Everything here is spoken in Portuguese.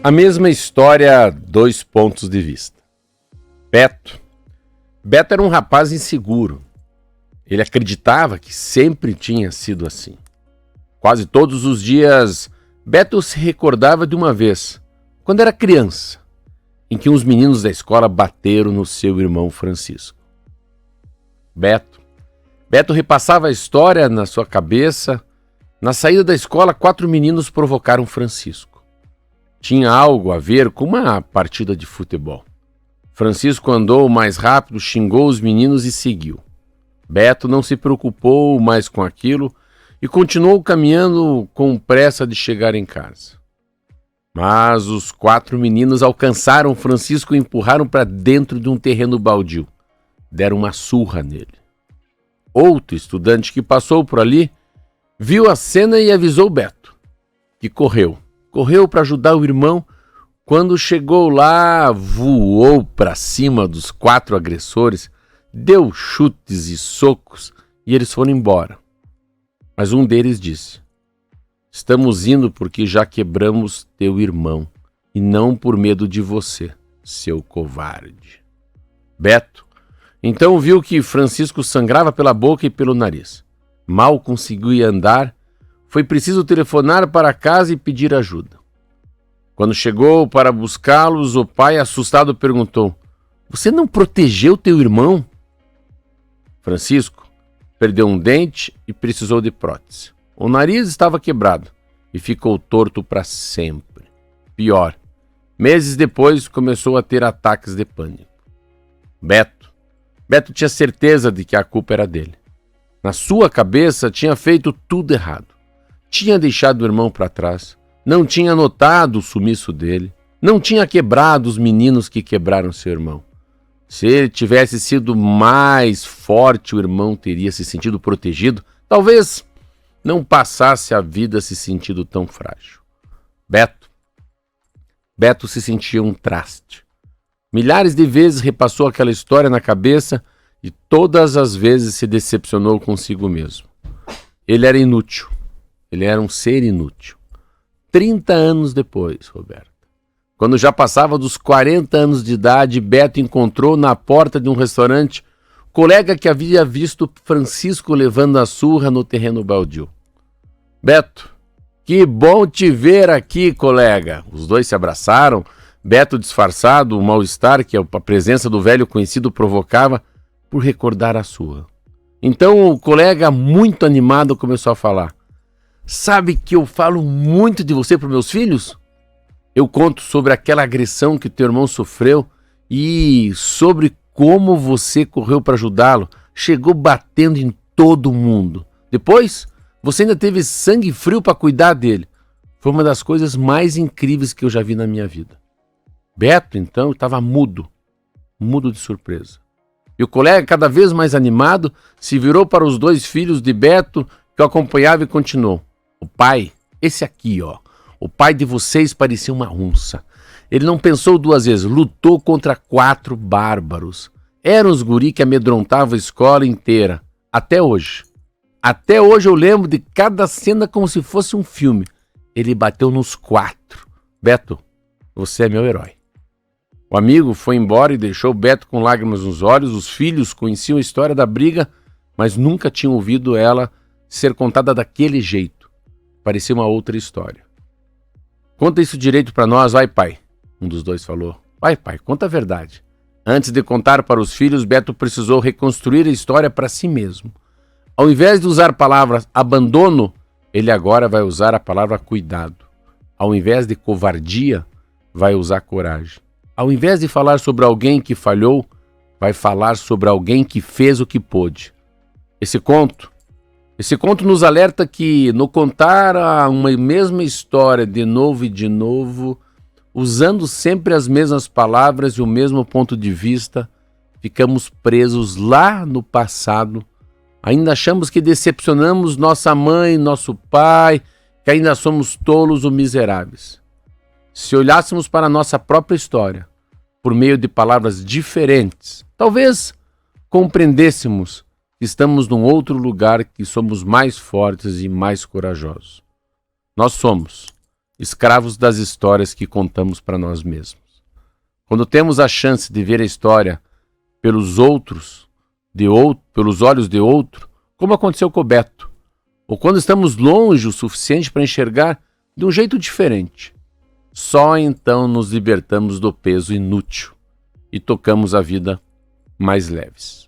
A mesma história, dois pontos de vista. Beto era um rapaz inseguro. Ele acreditava que sempre tinha sido assim. Quase todos os dias, Beto se recordava de uma vez, quando era criança, em que uns meninos da escola bateram no seu irmão Francisco. Beto repassava a história na sua cabeça. Na saída da escola, 4 meninos provocaram Francisco. Tinha algo a ver com uma partida de futebol. Francisco andou mais rápido, xingou os meninos e seguiu. Beto não se preocupou mais com aquilo e continuou caminhando com pressa de chegar em casa. Mas os 4 meninos alcançaram Francisco e empurraram para dentro de um terreno baldio. Deram uma surra nele. Outro estudante que passou por ali viu a cena e avisou Beto, que correu para ajudar o irmão. Quando chegou lá, voou para cima dos 4 agressores, deu chutes e socos e eles foram embora. Mas um deles disse: "Estamos indo porque já quebramos teu irmão e não por medo de você, seu covarde." Beto então viu que Francisco sangrava pela boca e pelo nariz. Mal conseguia andar, foi preciso telefonar para casa e pedir ajuda. Quando chegou para buscá-los, o pai, assustado, perguntou: "Você não protegeu teu irmão?" Francisco perdeu um dente e precisou de prótese. O nariz estava quebrado e ficou torto para sempre. Pior, meses depois começou a ter ataques de pânico. Beto tinha certeza de que a culpa era dele. Na sua cabeça, tinha feito tudo errado. Tinha deixado o irmão para trás, não tinha notado o sumiço dele, não tinha quebrado os meninos que quebraram seu irmão. Se ele tivesse sido mais forte, o irmão teria se sentido protegido, talvez não passasse a vida se sentindo tão frágil. Beto se sentia um traste. Milhares de vezes repassou aquela história na cabeça e todas as vezes se decepcionou consigo mesmo. Ele era inútil. Ele era um ser inútil. 30 anos depois, Roberto, quando já passava dos 40 anos de idade, Beto encontrou na porta de um restaurante o colega que havia visto Francisco levando a surra no terreno baldio. "Beto, que bom te ver aqui, colega." Os dois se abraçaram. Beto, disfarçado, o mal-estar que a presença do velho conhecido provocava por recordar a surra. Então o colega, muito animado, começou a falar: "Sabe que eu falo muito de você para meus filhos? Eu conto sobre aquela agressão que teu irmão sofreu e sobre como você correu para ajudá-lo, chegou batendo em todo mundo. Depois, você ainda teve sangue frio para cuidar dele. Foi uma das coisas mais incríveis que eu já vi na minha vida." Beto, então, estava mudo de surpresa. E o colega, cada vez mais animado, se virou para os 2 filhos de Beto, que o acompanhava, e continuou: "O pai, esse aqui, o pai de vocês parecia uma onça. Ele não pensou 2 vezes, lutou contra 4 bárbaros. Eram os guri que amedrontavam a escola inteira. Até hoje eu lembro de cada cena como se fosse um filme. Ele bateu nos 4. Beto, você é meu herói." O amigo foi embora e deixou Beto com lágrimas nos olhos. Os filhos conheciam a história da briga, mas nunca tinham ouvido ela ser contada daquele jeito. Parecia uma outra história. "Conta isso direito para nós, vai, pai." Um dos 2 falou. "Vai, pai, conta a verdade." Antes de contar para os filhos, Beto precisou reconstruir a história para si mesmo. Ao invés de usar a palavra abandono, ele agora vai usar a palavra cuidado. Ao invés de covardia, vai usar coragem. Ao invés de falar sobre alguém que falhou, vai falar sobre alguém que fez o que pôde. Esse conto nos alerta que, no contar uma mesma história de novo e de novo, usando sempre as mesmas palavras e o mesmo ponto de vista, ficamos presos lá no passado. Ainda achamos que decepcionamos nossa mãe, nosso pai, que ainda somos tolos ou miseráveis. Se olhássemos para a nossa própria história, por meio de palavras diferentes, talvez compreendêssemos que estamos num outro lugar, que somos mais fortes e mais corajosos. Nós somos escravos das histórias que contamos para nós mesmos. Quando temos a chance de ver a história pelos olhos de outro, como aconteceu com o Beto, ou quando estamos longe o suficiente para enxergar de um jeito diferente, só então nos libertamos do peso inútil e tocamos a vida mais leves.